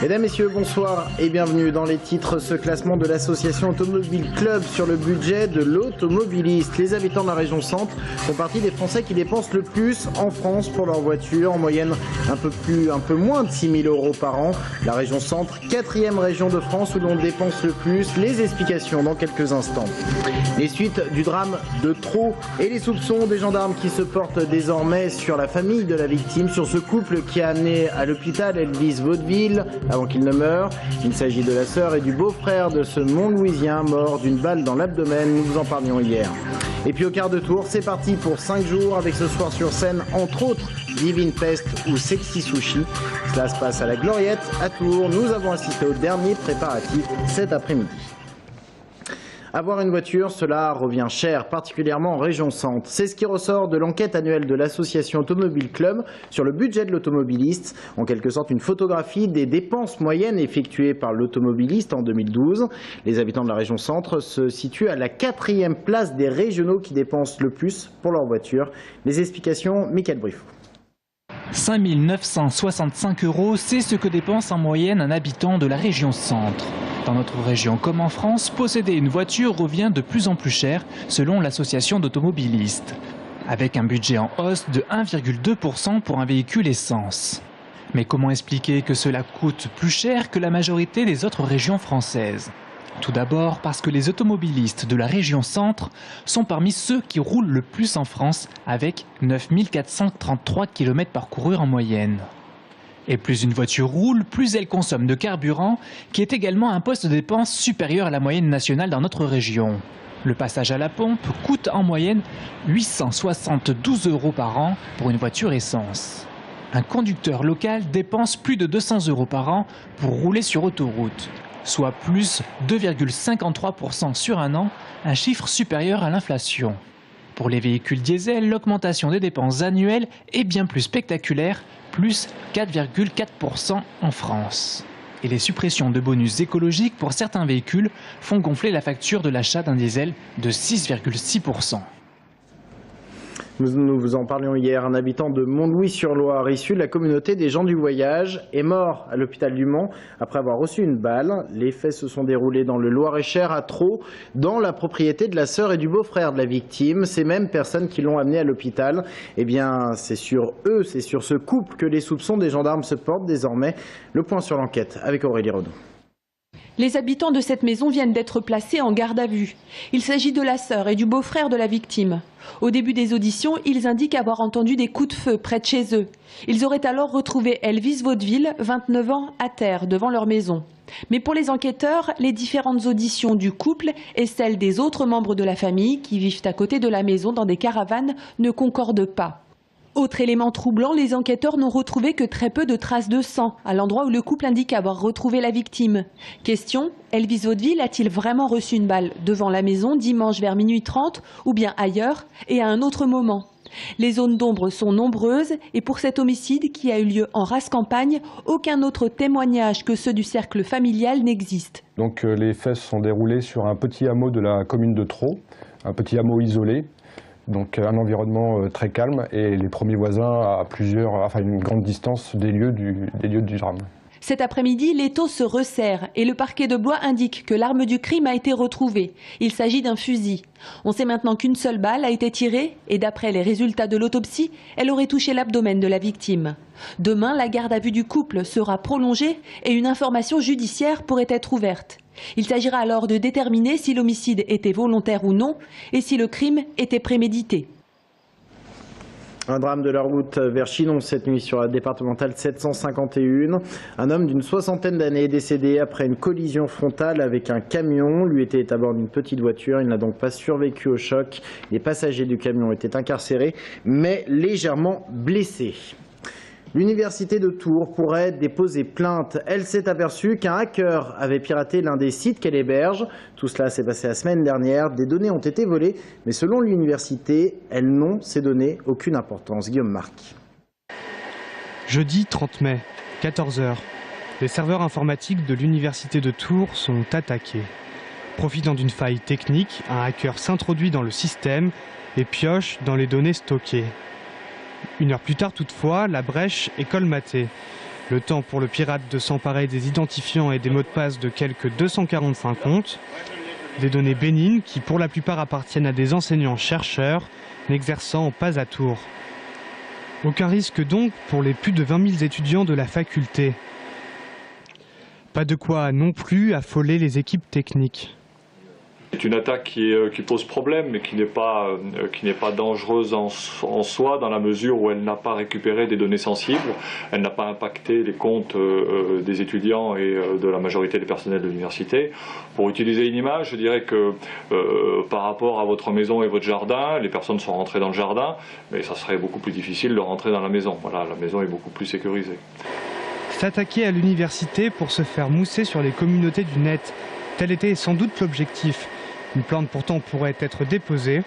Mesdames, Messieurs, bonsoir et bienvenue dans les titres. Ce classement de l'association Automobile Club sur le budget de l'automobiliste. Les habitants de la région Centre font partie des Français qui dépensent le plus en France pour leur voiture. En moyenne, un peu moins de 6 000 € par an. La région Centre, 4e région de France où l'on dépense le plus. Les explications dans quelques instants. Les suites du drame de Trot et les soupçons des gendarmes qui se portent désormais sur la famille de la victime, sur ce couple qui a amené à l'hôpital Elvis Vaudeville avant qu'il ne meure. Il s'agit de la sœur et du beau-frère de ce Mont-Louisien mort d'une balle dans l'abdomen. Nous vous en parlions hier. Et puis au quart de tour, c'est parti pour 5 jours avec ce soir sur scène, entre autres, Divine Pest ou Sexy Sushi. Cela se passe à la Gloriette à Tours. Nous avons assisté au dernier préparatif cet après-midi. Avoir une voiture, cela revient cher, particulièrement en région Centre. C'est ce qui ressort de l'enquête annuelle de l'association Automobile Club sur le budget de l'automobiliste. En quelque sorte, une photographie des dépenses moyennes effectuées par l'automobiliste en 2012. Les habitants de la région Centre se situent à la 4e place des régionaux qui dépensent le plus pour leur voiture. Les explications, Mickaël Briffaut. 5 965 €, c'est ce que dépense en moyenne un habitant de la région Centre. Dans notre région comme en France, posséder une voiture revient de plus en plus cher selon l'association d'automobilistes, avec un budget en hausse de 1,2% pour un véhicule essence. Mais comment expliquer que cela coûte plus cher que la majorité des autres régions françaises? Tout d'abord parce que les automobilistes de la région Centre sont parmi ceux qui roulent le plus en France avec 9 433 km parcourus en moyenne. Et plus une voiture roule, plus elle consomme de carburant, qui est également un poste de dépense supérieur à la moyenne nationale dans notre région. Le passage à la pompe coûte en moyenne 872 € par an pour une voiture essence. Un conducteur local dépense plus de 200 € par an pour rouler sur autoroute, soit plus 2,53% sur un an, un chiffre supérieur à l'inflation. Pour les véhicules diesel, l'augmentation des dépenses annuelles est bien plus spectaculaire, plus 4,4% en France. Et les suppressions de bonus écologiques pour certains véhicules font gonfler la facture de l'achat d'un diesel de 6,6%. Nous vous en parlions hier. Un habitant de Montlouis-sur-Loire, issu de la communauté des gens du voyage, est mort à l'hôpital du Mans après avoir reçu une balle. Les faits se sont déroulés dans le Loir-et-Cher à Trot, dans la propriété de la sœur et du beau-frère de la victime. Ces mêmes personnes qui l'ont amené à l'hôpital, eh bien, c'est sur eux, c'est sur ce couple que les soupçons des gendarmes se portent désormais. Le point sur l'enquête avec Aurélie Renaud. Les habitants de cette maison viennent d'être placés en garde à vue. Il s'agit de la sœur et du beau-frère de la victime. Au début des auditions, ils indiquent avoir entendu des coups de feu près de chez eux. Ils auraient alors retrouvé Elvis Vaudeville, 29 ans, à terre devant leur maison. Mais pour les enquêteurs, les différentes auditions du couple et celles des autres membres de la famille qui vivent à côté de la maison dans des caravanes ne concordent pas. Autre élément troublant, les enquêteurs n'ont retrouvé que très peu de traces de sang à l'endroit où le couple indique avoir retrouvé la victime. Question, Elvis Vaudeville a-t-il vraiment reçu une balle devant la maison dimanche vers minuit 30 ou bien ailleurs et à un autre moment? Les zones d'ombre sont nombreuses et pour cet homicide qui a eu lieu en race campagne, aucun autre témoignage que ceux du cercle familial n'existe. Donc les faits se sont déroulés sur un petit hameau de la commune de Trot, un petit hameau isolé. Donc un environnement très calme et les premiers voisins à une grande distance des lieux du drame. Cet après-midi, l'étau se resserre et le parquet de Blois indique que l'arme du crime a été retrouvée. Il s'agit d'un fusil. On sait maintenant qu'une seule balle a été tirée et d'après les résultats de l'autopsie, elle aurait touché l'abdomen de la victime. Demain, la garde à vue du couple sera prolongée et une information judiciaire pourrait être ouverte. Il s'agira alors de déterminer si l'homicide était volontaire ou non et si le crime était prémédité. Un drame de la route vers Chinon cette nuit sur la départementale 751. Un homme d'une 60aine d'années est décédé après une collision frontale avec un camion. Lui était à bord d'une petite voiture. Il n'a donc pas survécu au choc. Les passagers du camion étaient incarcérés mais légèrement blessés. L'université de Tours pourrait déposer plainte. Elle s'est aperçue qu'un hacker avait piraté l'un des sites qu'elle héberge. Tout cela s'est passé la semaine dernière. Des données ont été volées, mais selon l'université, elles n'ont, ces données, aucune importance. Guillaume Marc. Jeudi 30 mai, 14 h. Les serveurs informatiques de l'université de Tours sont attaqués. Profitant d'une faille technique, un hacker s'introduit dans le système et pioche dans les données stockées. Une heure plus tard toutefois, la brèche est colmatée. Le temps pour le pirate de s'emparer des identifiants et des mots de passe de quelques 245 comptes. Des données bénignes qui pour la plupart appartiennent à des enseignants-chercheurs n'exerçant pas à Tours. Aucun risque donc pour les plus de 20 000 étudiants de la faculté. Pas de quoi non plus affoler les équipes techniques. C'est une attaque qui pose problème, mais qui n'est pas dangereuse en soi, dans la mesure où elle n'a pas récupéré des données sensibles, elle n'a pas impacté les comptes des étudiants et de la majorité des personnels de l'université. Pour utiliser une image, je dirais que par rapport à votre maison et votre jardin, les personnes sont rentrées dans le jardin, mais ça serait beaucoup plus difficile de rentrer dans la maison. Voilà, la maison est beaucoup plus sécurisée. S'attaquer à l'université pour se faire mousser sur les communautés du net, tel était sans doute l'objectif. Une plainte pourtant pourrait être déposée.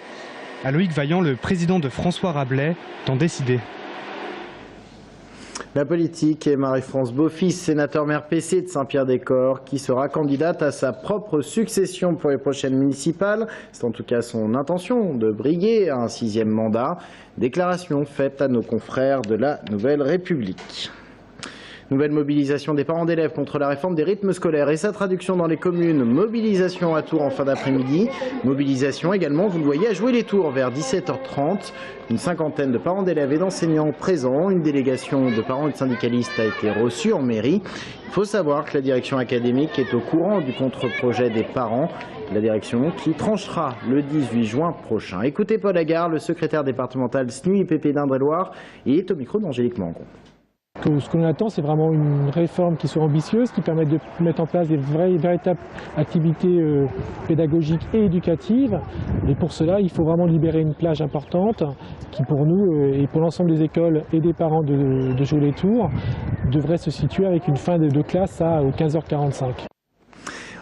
À Loïc Vaillant, le président de François Rabelais, d'en décider. La politique et Marie-France Beaufils, sénateur maire PC de Saint-Pierre-des-Corps, qui sera candidate à sa propre succession pour les prochaines municipales. C'est en tout cas son intention de briguer un 6e mandat. Déclaration faite à nos confrères de la Nouvelle République. Nouvelle mobilisation des parents d'élèves contre la réforme des rythmes scolaires et sa traduction dans les communes. Mobilisation à Tours en fin d'après-midi. Mobilisation également, vous le voyez, à Jouer les Tours vers 17h30. Une cinquantaine de parents d'élèves et d'enseignants présents. Une délégation de parents et de syndicalistes a été reçue en mairie. Il faut savoir que la direction académique est au courant du contre-projet des parents. La direction qui tranchera le 18 juin prochain. Écoutez Paul Agard, le secrétaire départemental SNUIPP d'Indre-et-Loire, et est au micro d'Angélique Mangon. Ce qu'on attend, c'est vraiment une réforme qui soit ambitieuse, qui permette de mettre en place des véritables activités pédagogiques et éducatives. Et pour cela, il faut vraiment libérer une plage importante qui, pour nous et pour l'ensemble des écoles et des parents de Jouer les Tours, devrait se situer avec une fin de classe à 15h45.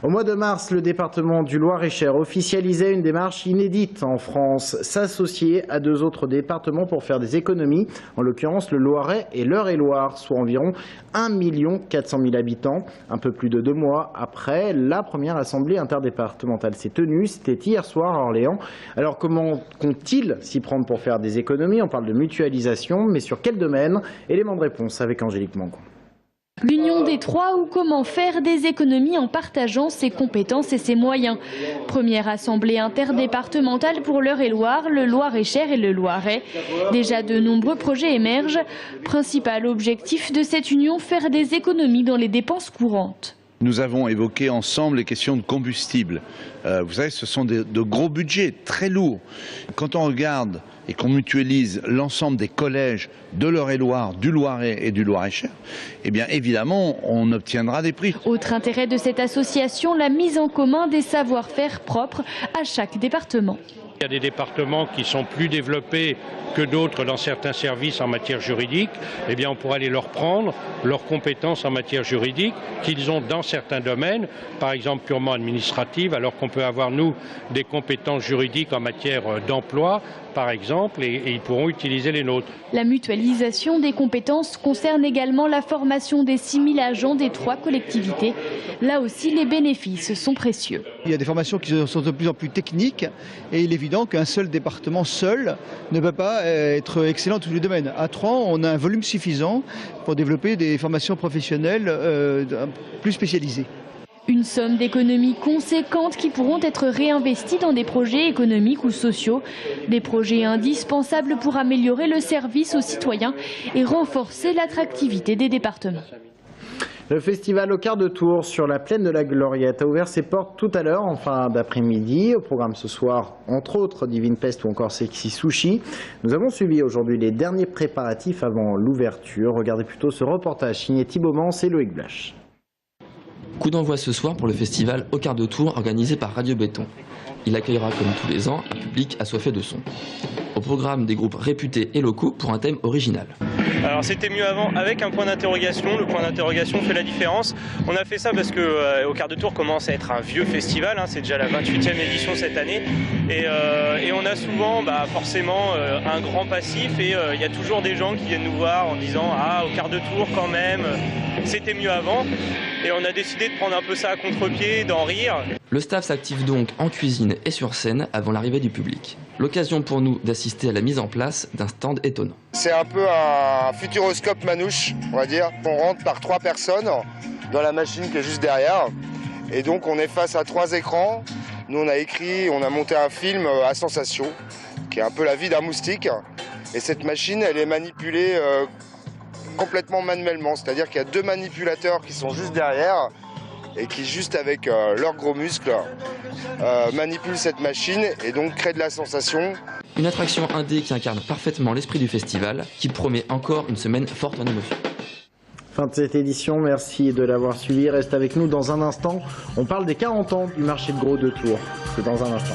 Au mois de mars, le département du Loir-et-Cher officialisait une démarche inédite en France, s'associer à 2 autres départements pour faire des économies, en l'occurrence le Loiret et l'Eure-et-Loire, soit environ 1 400 000 habitants. Un peu plus de 2 mois après, la première assemblée interdépartementale s'est tenue, c'était hier soir à Orléans. Alors comment compte-t-il s'y prendre pour faire des économies? On parle de mutualisation, mais sur quel domaine? Élément de réponse avec Angélique Mangon. L'union des 3 ou comment faire des économies en partageant ses compétences et ses moyens. Première assemblée interdépartementale pour l'Eure-et-Loire, le Loir-et-Cher et le Loiret. Déjà de nombreux projets émergent. Principal objectif de cette union, faire des économies dans les dépenses courantes. Nous avons évoqué ensemble les questions de combustible. Vous savez, ce sont de gros budgets, très lourds. Quand on regarde et qu'on mutualise l'ensemble des collèges de l'Eure-et-Loire, du Loiret et du Loir-et-Cher, eh bien évidemment, on obtiendra des prix. Autre intérêt de cette association, la mise en commun des savoir-faire propres à chaque département. Il y a des départements qui sont plus développés que d'autres dans certains services en matière juridique. Eh bien, on pourra aller leur prendre leurs compétences en matière juridique qu'ils ont dans certains domaines, par exemple purement administratives, alors qu'on peut avoir, nous, des compétences juridiques en matière d'emploi, par exemple, et ils pourront utiliser les nôtres. La mutualisation des compétences concerne également la formation des 6 000 agents des 3 collectivités. Là aussi, les bénéfices sont précieux. Il y a des formations qui sont de plus en plus techniques et il est évident qu'un seul département seul ne peut pas être excellent dans tous les domaines. À 3, on a un volume suffisant pour développer des formations professionnelles plus spécialisées. Une somme d'économies conséquentes qui pourront être réinvesties dans des projets économiques ou sociaux. Des projets indispensables pour améliorer le service aux citoyens et renforcer l'attractivité des départements. Le festival au quart de tour sur la plaine de la Gloriette a ouvert ses portes tout à l'heure en fin d'après-midi. Au programme ce soir, entre autres, Divine Pest ou encore Sexy Sushi. Nous avons suivi aujourd'hui les derniers préparatifs avant l'ouverture. Regardez plutôt ce reportage signé Thibaut Mans et Loïc Blache. Coup d'envoi ce soir pour le festival au quart de tour organisé par Radio Béton. Il accueillera comme tous les ans un public assoiffé de son. Au programme des groupes réputés et locaux pour un thème original. Alors c'était mieux avant avec un point d'interrogation, le point d'interrogation fait la différence. On a fait ça parce que au quart de tour commence à être un vieux festival, hein, c'est déjà la 28e édition cette année. Et on a souvent forcément un grand passif et il y a toujours des gens qui viennent nous voir en disant « Ah, au quart de tour quand même, c'était mieux avant ». Et on a décidé de prendre un peu ça à contre-pied, d'en rire. Le staff s'active donc en cuisine et sur scène avant l'arrivée du public. L'occasion pour nous d'assister à la mise en place d'un stand étonnant. C'est un peu un futuroscope manouche, on va dire. On rentre par 3 personnes dans la machine qui est juste derrière. Et donc on est face à 3 écrans. Nous on a monté un film à sensation, qui est un peu la vie d'un moustique. Et cette machine, elle est manipulée complètement manuellement. C'est-à-dire qu'il y a 2 manipulateurs qui sont juste derrière et qui, juste avec leurs gros muscles, manipulent cette machine et donc créent de la sensation. Une attraction indé qui incarne parfaitement l'esprit du festival, qui promet encore une semaine forte en émotion. Fin de cette édition, merci de l'avoir suivi. Reste avec nous dans un instant. On parle des 40 ans du marché de gros de Tours. C'est dans un instant.